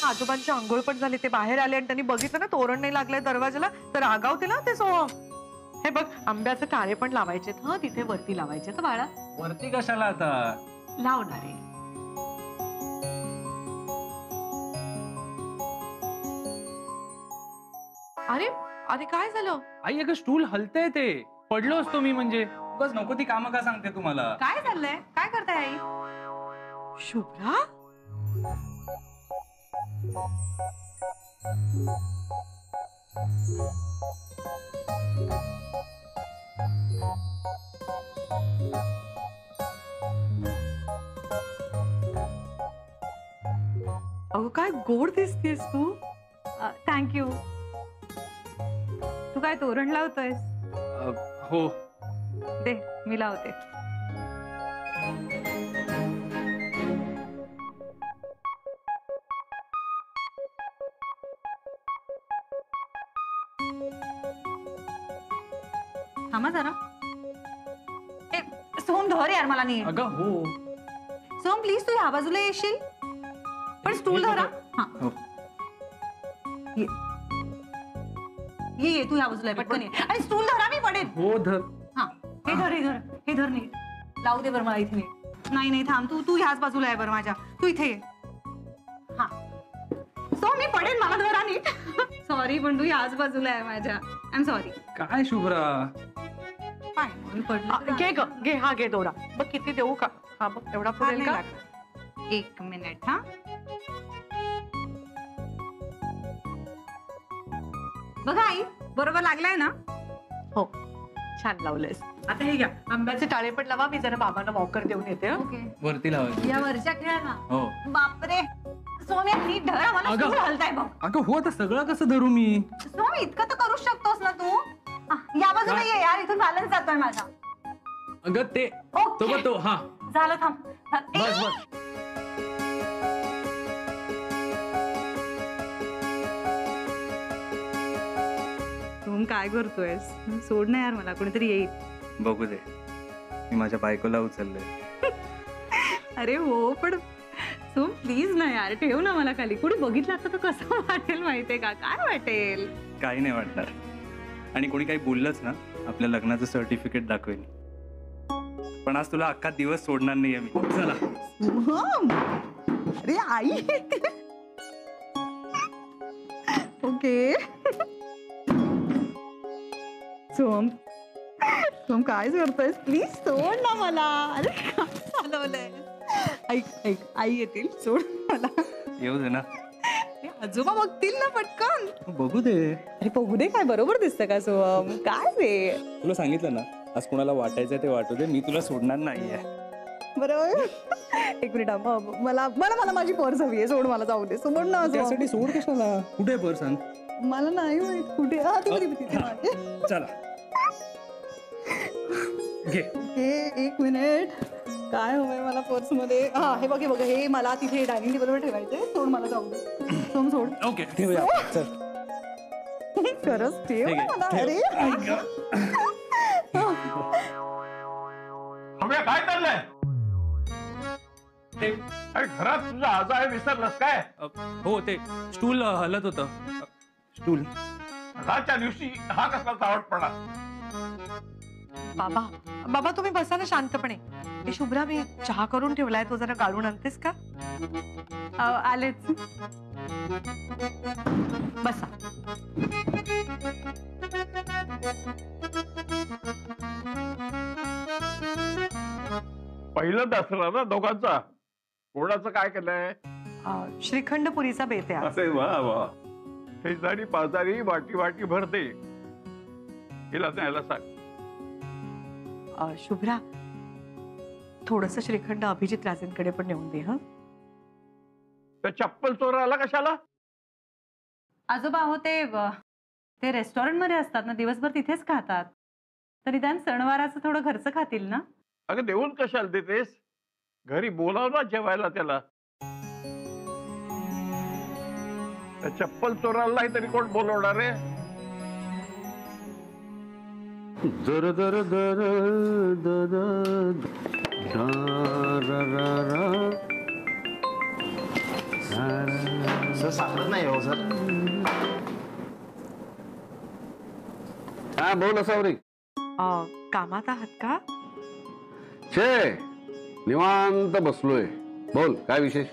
आजोबांची अंघोळ पण झाली, ते बाहेर आले आणि त्यांनी बघितलं ना तोरण नाही लागलंय दरवाजाला, तर रागावते ना ते सोहम. हे बघ आंब्याचे टाळे पण लावायचे तिथे वरती लावायचे बाळा. वरती कशाला आता लावणार आहे. अरे अरे काय झालं? आई अगं स्टूल हलतंय, ते पडलो असतो मी. म्हणजे बस नको ती कामं का सांगते तुम्हाला? काय चाललंय? काय करताय आई? शुभ्रा अगं काय गोड दिसतेस तू. थँक्यू. तू काय तोरण लावतोयस? हो दे मी लावते. थांबा जरा. ए सोहम धर यार मला नीट. अगं हो. सोहम प्लीज तू ह्या बाजूला येशील, पण स्टूल धरा. हा ये तू ह्या बाजूला पटकन ये आणि स्टूल धरा, मी पडेल. हो धर. हा हे धर हे धर नीट. लावू दे बरं मला इथे नीट. नाही थांब, तू ह्याच बाजूला आहे बरं माझ्या. तू इथे ये. हा सो मी पडेल, मला धरा नीट. सॉरी पण तू ह्याच बाजूला आहे माझ्या. I am sorry. काय शुभ्रा घे ग घे. हा घे दोरा. बघ किती देऊ का? हा बघ एवढा पुरेल का? एक मिनिट. हा बघा आई बरोबर लागलाय ना? हो छान लावलंयस. आता हे घ्या आंब्याचे टाळे पण लावा. मी जरा बाबांना वॉकर देऊन येते. ओके वरती लावायचं. या वरच्या खेळा ना. हो. बापरे सोम्या नीट धर, मला अगं. स्टूल हलताय बघ. अगं हो तर सगळं कसं धरू मी? सोम इतकं तर करू शकतोस ना तू. या बाजूला ये यार, इथून बॅलन्स जातोय माझा. अगं ते ओके. तो हा झालं थांब. बस बस. तू काय करतोयस? सोड ना यार, मला कोणीतरी येईल. बघू दे, मी माझ्या बायकोला उचललंय. अरे हो पण सोम प्लीज ना यार, ठेव ना मला खाली. कुणी बघितलं आता तर कसं वाटेल माहितीये का? काय वाटेल? काही नाही वाटणार. आणि कोणी काही बोललंच ना, आपल्या लग्नाचं सर्टिफिकेट दाखवेन. पण आज तुला अख्खा दिवस सोडणार नाहीये मी. चला. अरे आई. ओके सोम काय करतोयस? प्लीज सोड ना मला. अरे काय चालवलंय? ऐक आई येतील, सोड मला. येऊ दे ना. आजोबा बघतील ना पटकन. बघू दे. अरे बघू दे काय? बरोबर दिसतं का सोम? काय रे? तुला सांगितलं ना, आज कोणाला वाटायचं ते वाटू दे, मी तुला सोडणार नाहीये. बरोबर. एक मिनिट मला माझी पर्स हवी आहे. सोड मला, जाऊ दे. सोड ना. त्यासाठी सोड कशाला? कुठे पर्स सांग? मला नाही माहित कुठे. चला घे. एक मिनिट. काय हवंय मला पर्स मध्ये? हा हे बघ हे मला तिथे डायनिंग टेबलवर ठेवायचंय. सोड मला, जाऊ दे. सोम सोड. ओके ठेवूया. चल खरंच ठेव मला. अरे काय चाललंय? घरात तुझा आजा आहे, विसरलास काय? हो ते स्टूल हलत होतं. स्टूल. घराच्या दिवशी हा कसला चावटपणा? बाबा तुम्ही बसा ना शांतपणे. शुभ्रा मी चहा करून ठेवलाय, तो जरा गाळून आणतेस का? आलेच. बसा. पहिलं दसरा ना दोघांचा. कोणाचं काय केलंय? श्रीखंड पुरीचा बेत आहे. असे वा वा. शेजारी पाजारी वाटी वाटी भरते. हिला न्यायला सांग. शुभ्रा थोडस श्रीखंड अभिजित राजेंकडे पण नेऊन दे. हा त्या चप्पल चोराला कशाला? आजोबा हो ते रेस्टॉरंट मध्ये असतात ना, दिवसभर तिथेच खातात. तरी त्या सणवाराचं थोडं घरचं खातील ना. अगं देऊन कशाला देतेस? घरी बोलाव ना जेवायला त्याला. त्या चप्पल चोराला नाही तरी कोण बोलवणार आहे? दर दर दर दर सर सापडत नाही हो सर. हा बोल असावरी. कामात आहात का? छे निवांत बसलोय. बोल काय विशेष?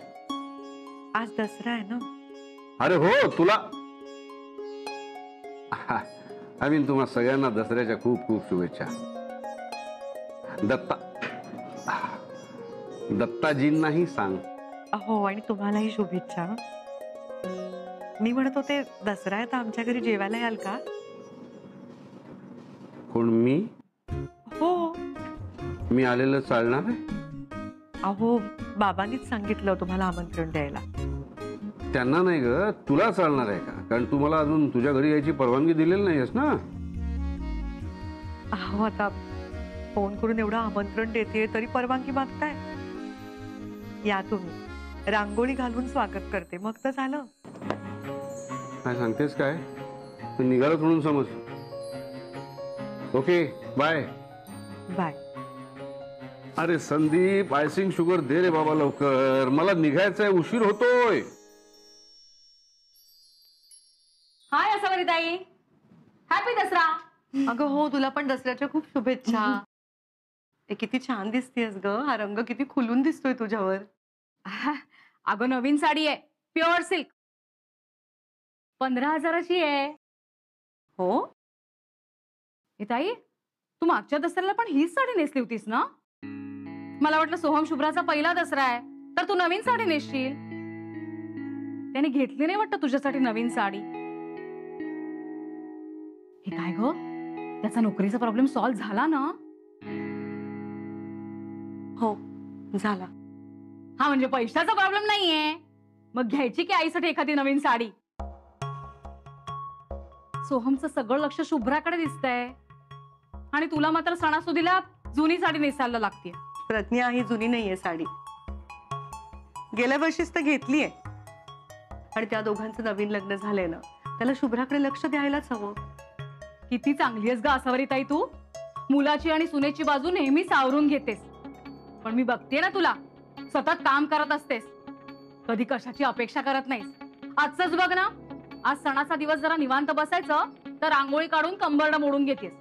आज दसरा आहे ना. अरे हो तुला आय मीन तुम्हा सगळ्यांना दसऱ्याच्या खूप खूप शुभेच्छा. दत्ताजींनाही सांग. हो आणि तुम्हालाही शुभेच्छा. मी म्हणत होते दसरा आहे तर आमच्या घरी जेवायला याल का? कोण मी? हो. मी आलेलं चालणार आहे? अहो बाबांनीच सांगितलं तुम्हाला आमंत्रण द्यायला. त्यांना नाही ग, तुला चालणार आहे का? कारण तू मला अजून तुझ्या घरी यायची परवानगी दिलेली नाहीयेस ना. अहो आता फोन करून एवढं आमंत्रण देते तरी परवानगी मागताय. या तुम्ही, रांगोळी घालून स्वागत करते मग तर झालं. काय सांगतेस काय? तू निघालच म्हणून समज. Okay bye. बाय. अरे संदीप आयसिंग शुगर दे रे बाबा लवकर, मला निघायचंय, उशीर होतोय. हाय असावरी ताई, हॅपी दसरा. अगं हो तुला पण दसऱ्याच्या खूप शुभेच्छा. ते किती छान दिसतेस ग, हा रंग किती खुलून दिसतोय तुझ्यावर. अगं नवीन साडी आहे, प्युअर सिल्क, 15,000ची आहे. हो हे ताई, तू मागच्या दसऱ्याला पण हीच साडी नेसली होतीस ना? मला वाटलं सोहम शुभ्राचा पहिला दसरा आहे तर तू नवीन साडी नेसशील. त्याने घेतली नाही वाटतं तुझ्यासाठी नवीन साडी. हे काय ग, त्याचा नोकरीचा प्रॉब्लेम सॉल्व्ह झाला ना? हो झाला. हा म्हणजे पैशाचा प्रॉब्लेम नाहीये. मग घ्यायची की आईसाठी एखादी नवीन साडी? सोहमचं सगळं लक्ष शुभ्राकडे दिसतंय आणि तुला मात्र सणासुदीला जुनी साडी नेसायला लागते. प्रज्ञा ही जुनी नाहीये साडी, गेल्या वर्षीच तर घेतलीये. आणि त्या दोघांचं नवीन लग्न झालंय ना, त्याला शुभ्राकडे लक्ष द्यायलाच हवं. किती चांगली आहेस ग असावरी ताई तू. मुलाची आणि सुनेची बाजू नेहमी सावरून घेतेस. पण मी बघते ना तुला, सतत काम करत असतेस, कधी कशाची अपेक्षा करत नाहीस. आजच बघ ना, आज सणाचा दिवस जरा निवांत बसायचं तर रांगोळी काढून कंबरडं मोडून घेतेस.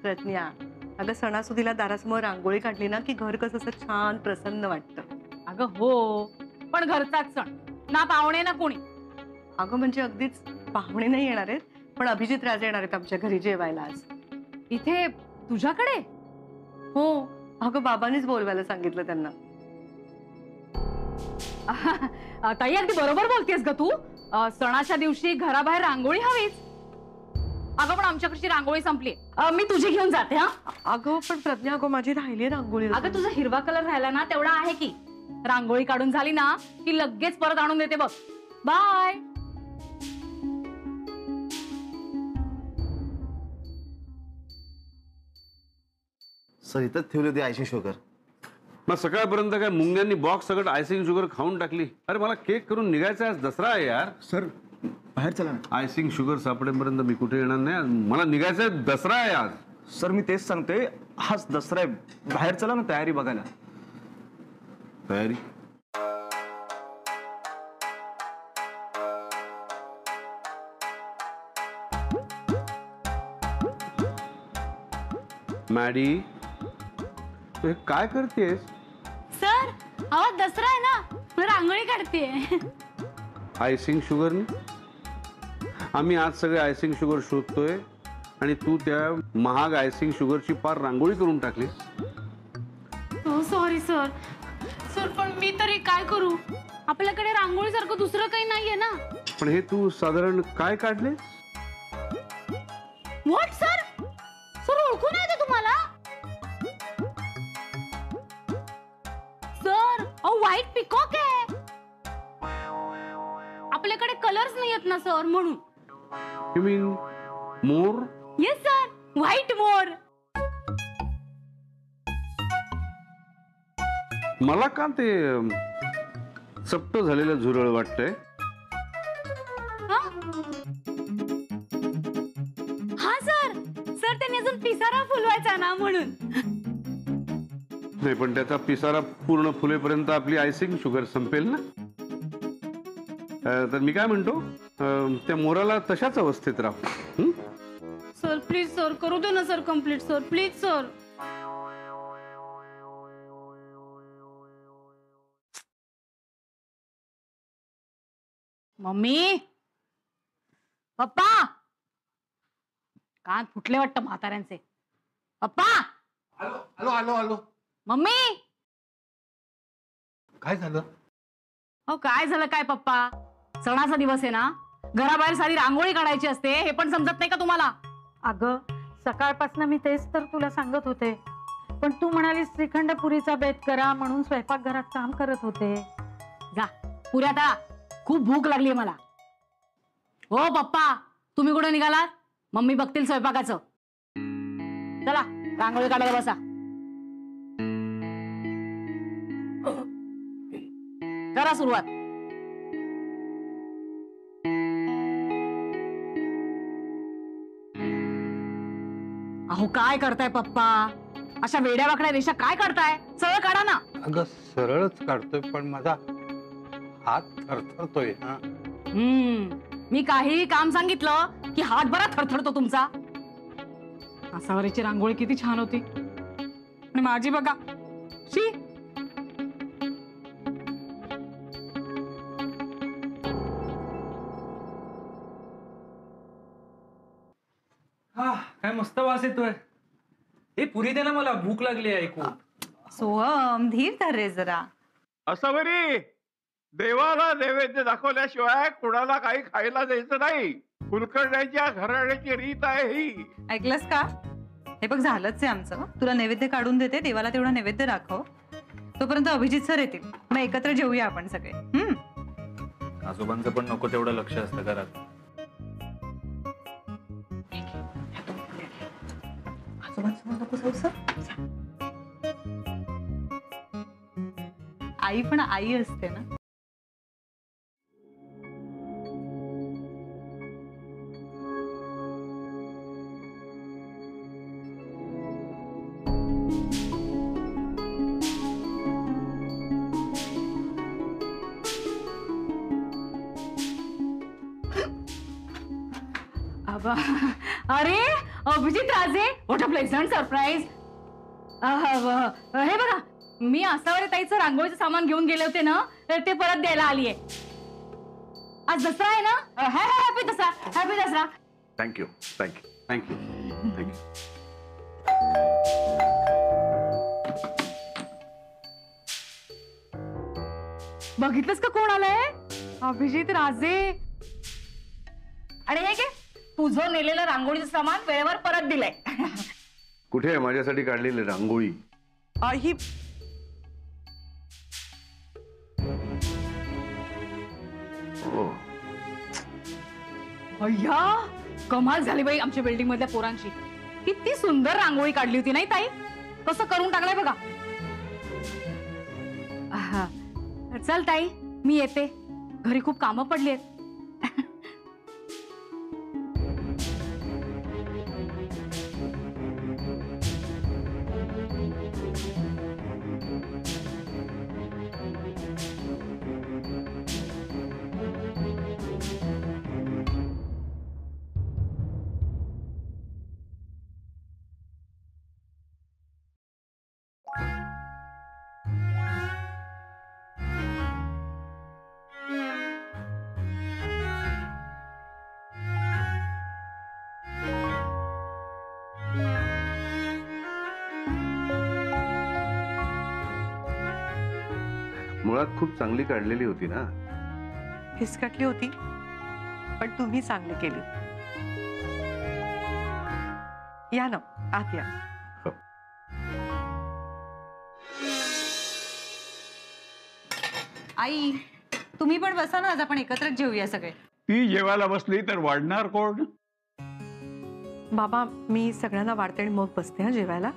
प्रज्ञा, अगं सणासुदीला दारासमोर रांगोळी काढली ना की घर कसं असं छान प्रसन्न वाटतं. अगं हो, पण घरचाच सण ना, पाहुणे ना कोणी. अगं म्हणजे अगदीच पाहुणे नाही येणार आहेत, पण अभिजित राजे येणार आहेत आमच्या घरी जेवायला आज. इथे तुझ्याकडे? हो अगं बाबांनीच बोलवायला सांगितलं त्यांना. ताई अगदी बरोबर बोलतेस ग तू. सणाच्या दिवशी घराबाहेर रांगोळी हवीच. अगं पण आमच्याकडची रांगोळी संपली, मी तुझी घेऊन जाते. हा अगं पण प्रज्ञा, अगं माझी राहिली रांगोळी. अगं तुझा हिरवा कलर राहिला ना तेवढा आहे की. रांगोळी काढून झाली ना की लगेच परत आणून देते बघ. बाय. सर इथंच ठेवली होती आयसिंग शुगर. मग सकाळपर्यंत काय मुंग्यांनी बॉक्स सगळं आयसिंग शुगर खाऊन टाकली. अरे मला केक करून निघायचं, आज दसरा आहे यार. सर बाहेर चला ना. आयसिंग शुगर सापडेपर्यंत मी कुठे येणार नाही. मला निघायचंय, दसरा आहे आज. सर मी तेच सांगते, हाच दसरा आहे, बाहेर चला ना तयारी बघायला. तयारी? मॅडी तू हे काय करतेस? सर अहो दसरा आहे ना, मी रांगोळी काढते. आयसिंग शुगरनी? आम्ही आज सगळे आयसिंग शुगर शोधतोय आणि तू त्या महाग आयसिंग शुगरची पार रांगोळी करून टाकली. हो सॉरी सर. सर पण मी तरी काय करू, आपल्याकडे रांगोळी सारखं दुसरं काही नाहीये ना. पण हे तू साधारण काय काढले? What sir? सर ओळखून आहे ते तुम्हाला? सर अहो व्हाईट पिकॉक आहे. आपल्याकडे कलर्स नाही आहेत ना सर, म्हणून. यू मीन मोर? येस सर, व्हाईट मोर. मला का ते चपट झालेलं झुरळ वाटतंय? हा सर, सर त्यांनी अजून पिसारा फुलवायचा ना, म्हणून. नाही पण त्याचा पिसारा पूर्ण फुलेपर्यंत आपली आयसिंग शुगर संपेल ना. तर मी काय म्हणतो, त्या मोराला तशाच अवस्थेत राहू. हं? सर प्लीज सर, करू दे ना sir complete sir, please sir. Mummy, पप्पा, कान फुटले वाटतं म्हाताऱ्यांचे. पप्पा, आलो आलो आलो आलो. मम्मी. काय झालं? अहो काय झालं काय पप्पा, सणाचा दिवस आहे ना, घराबाहेर सारी रांगोळी काढायची असते, हे पण समजत नाही का तुम्हाला? अगं सकाळपासून मी तेच तर तुला सांगत होते, पण तू म्हणालीस श्रीखंडपुरीचा बेत करा म्हणून स्वयंपाकघरात काम करत होते. जा पुऱ्या आता, खूप भूक लागली मला. हो पप्पा, तुम्ही कुठे निघालात? मम्मी बघतील स्वयंपाकाचं. चला रांगोळी काढायला बसा. करा सुरुवात. अहो काय करताय पप्पा, अशा वेड्या वाकड्या रेषा काय करताय? सरळ काढा ना. अगं सरळच काढतोय पण माझा हात थरथरतोय. मी काहीही काम सांगितलं की हात बरा थरथरतो तुमचा. कासावरीची रांगोळी किती छान होती आणि माझी बघा शी. काय मस्त वास येतोय. हे पुरी दे ना, मला भूक लागली आहे खूप. सोहम धीर धर रे जरा. असं बरी देवाला नैवेद्य दाखवल्याशिवाय कुणाला काही खायला द्यायचं नाही. कुलकर्ण्याच्या घराण्याची रीत आहे ही. ऐकलंस का? हे बघ झालंच आहे आमचं. तुला नैवेद्य काढून देते, देवाला तेवढा नैवेद्य दाखव. तोपर्यंत अभिजित सर येतील, मग एकत्र जेवूया आपण सगळे. आजोबांचं पण नको तेवढं लक्ष असतं घरात. आई पण आई असते ना. अरे अभिजित राजे, व्हॉट अ प्लेझंट सरप्राईज. हे बघा, मी आसावरी ताईचं रांगोळीचं सामान घेऊन गेले होते ना, तर ते परत द्यायला आलीये. आज दसरा आहे ना. Happy Dussehra, happy Dussehra. Thank you thank you thank you thank you. बघितलंस का कोण आलंय? अभिजित राजे. आणि हे काय, तुझं नेलेलं रांगोळीचं सामान वेळेवर परत दिलंय. कुठे आहे माझ्यासाठी काढलेली रांगोळी? ही हो. अय्या, कमाल झाली बाई आमच्या बिल्डिंग मधल्या पोरांची. किती सुंदर रांगोळी काढली होती नाही ताई? कसं करून टाकलंय बघा. चल ताई, मी येते, घरी खूप कामं पडली आहेत. मुळात खूप चांगली काढलेली होती ना. फिसकटली होती, पण तुम्ही चांगली केली. या ना आत या. आई तुम्ही पण बसा ना, आज आपण एकत्रच जेवूया सगळे. ती जेवायला बसली तर वाढणार कोण? बाबा मी सगळ्यांना वाढते आणि मग बसते हा जेवायला.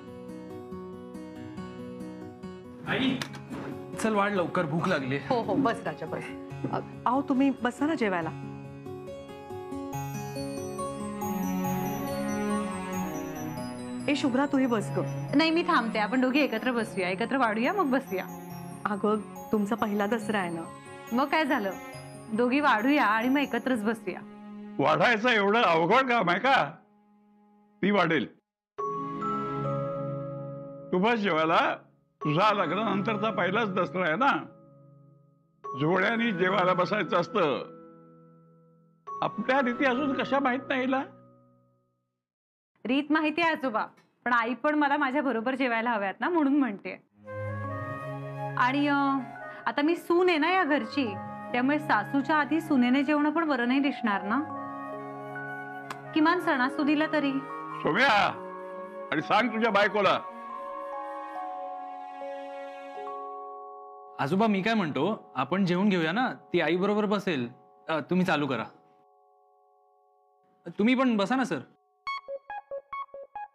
आई चल वाढ लवकर, भूक लागली. हो हो बस राजा बस. अहो तुम्ही बसा ना जेवायला. ए शुभ्रा तूही बस ग. नाही मी थांबते, आपण दोघी एकत्र बसूया, एकत्र वाढूया मग बसूया. अगं तुमचा पहिला दसरा आहे ना. मग काय झालं, दोघी वाढूया आणि मग एकत्रच बसूया. वाढायचं एवढं अवघड काम आहे का? ती वाढेल. तू बस जेवायला. तुझा लग्नानंतरचा पहिलाच दसरा आहे ना. जोड्यानी जेवायला बसायचं असतं. आपल्या रीती अजून कशा माहित नाही हिला? रीत माहिती आहे आजोबा, पण आई पण मला माझ्या बरोबर जेवायला हव्यात ना, म्हणून म्हणते. आणि आता मी सून आहे ना या घरची, त्यामुळे सासूच्या आधी सुनेने जेवणं पण बरं नाही दिसणार ना. किमान सणासुदीला तरी. सोम्या, आणि सांग तुझ्या बायकोला. आजोबा मी काय म्हणतो, आपण जेवून घेऊया ना. ती आई बरोबर बसेल. तुम्ही चालू करा. तुम्ही पण बसा ना सर.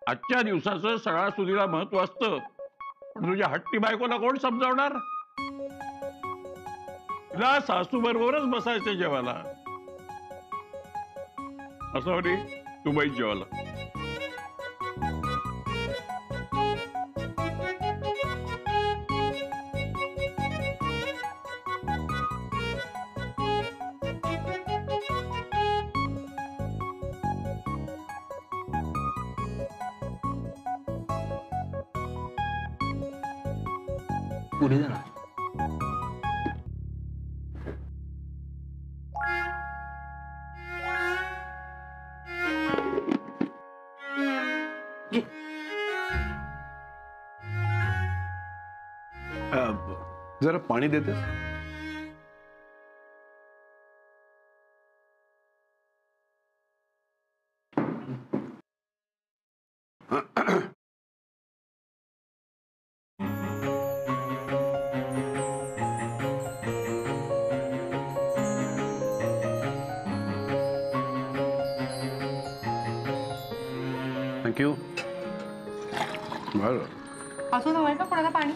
आजच्या दिवसाचं सणासुदीला महत्व असतं, पण तुझ्या हट्टी बायकोला कोण समजावणार? तिला सासू बरोबरच बसायचं जेवायला. असं होती तू बाई जेवायला. पुढे जा ना. जरा पाणी देतेस? थँक्यू. बरं. असं हवंय का कोणाला पाणी?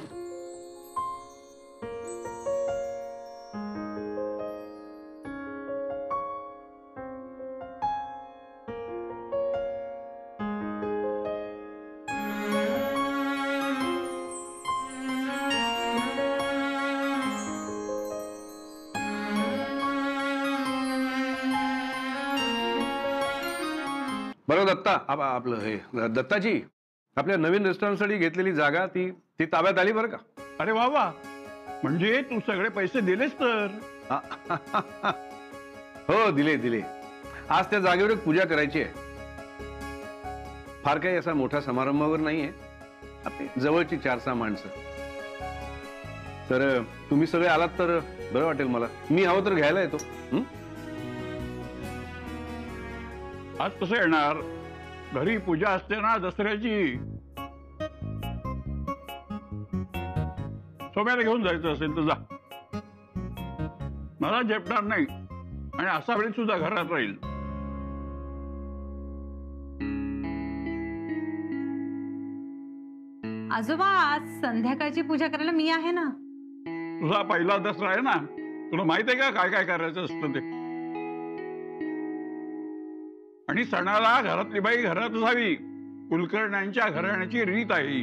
बरं दत्ता, आपलं हे दत्ताजी, आपल्या नवीन रेस्टॉरंटसाठी घेतलेली जागा ती ताब्यात आली बरं का? अरे वा वा, म्हणजे तू सगळे पैसे दिलेस तर? हो दिले. आज त्या जागेवर एक पूजा करायची आहे. फार काही असा मोठा समारंभ वगैरे नाहीये. आपली जवळची 4-6 माणसं. तर तुम्ही सगळे आलात तर बरं वाटेल मला. मी हवं तर घ्यायला येतो. आज कसं येणार? घरी पूजा असते ना दसऱ्याची. सोम्याला घेऊन जायचं असेल तर जा. मला झेपणार नाही, आणि असा वेळी सुद्धा घरात राहील. आजोबा, आज संध्याकाळची पूजा करायला मी आहे ना. तुझा पहिला दसरा आहे ना. तुला माहित आहे का काय काय करायचं असतं ते? आणि सणाला घरातली बाई घरातच हवी. कुलकर्ण्यांच्या घराण्याची रीत आहे.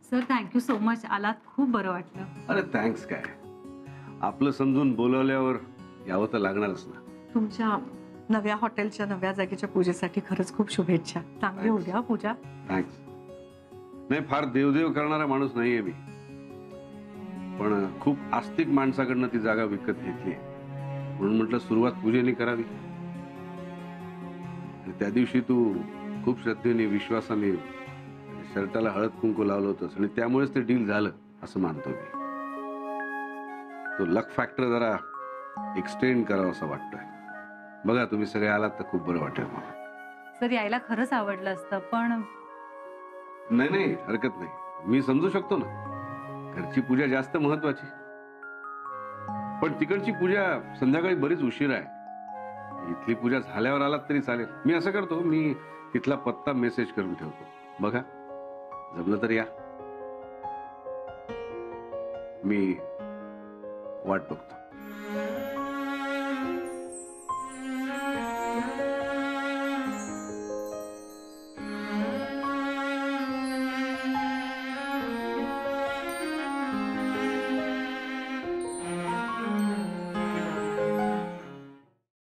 Sir, thank you so much. आलात, खूप बरं वाटलं. अरे थँक्स काय, आपलं समजून बोलवल्यावर यावं तर लागणारच ना. तुमच्या नव्या हॉटेलच्या नव्या जागेच्या पूजेसाठी खरंच खूप शुभेच्छा. चांगली होऊ द्या पूजा. थँक्स. नाही, फार देवदेव करणारा माणूस नाहीये मी, पण खूप आस्तिक माणसाकडनं ती जागा विकत घेतली, म्हणून म्हटलं सुरुवात पूजेने करावी. आणि त्या दिवशी तू खूप श्रद्धेने विश्वासाने शर्टाला हळद कुंकू लावलं होतंस, आणि त्यामुळेच ते डील झालं असं मानतो मी. तो लक फॅक्टर जरा एक्सटेंड करावा असं वाटतंय. बघा, तुम्ही सगळे आलात तर खूप बरं वाटेल मला. सर, यायला खरंच आवडलं असतं, पण नाही हरकत नाही. मी समजू शकतो ना, घरची पूजा जास्त महत्वाची. पण तिकडची पूजा संध्याकाळी बरीच उशीर आहे. इथली पूजा झाल्यावर आलात तरी चालेल. मी असं करतो, मी तिथला पत्ता मेसेज करून ठेवतो. बघा, जमलं तर या. मी वाट बघतो.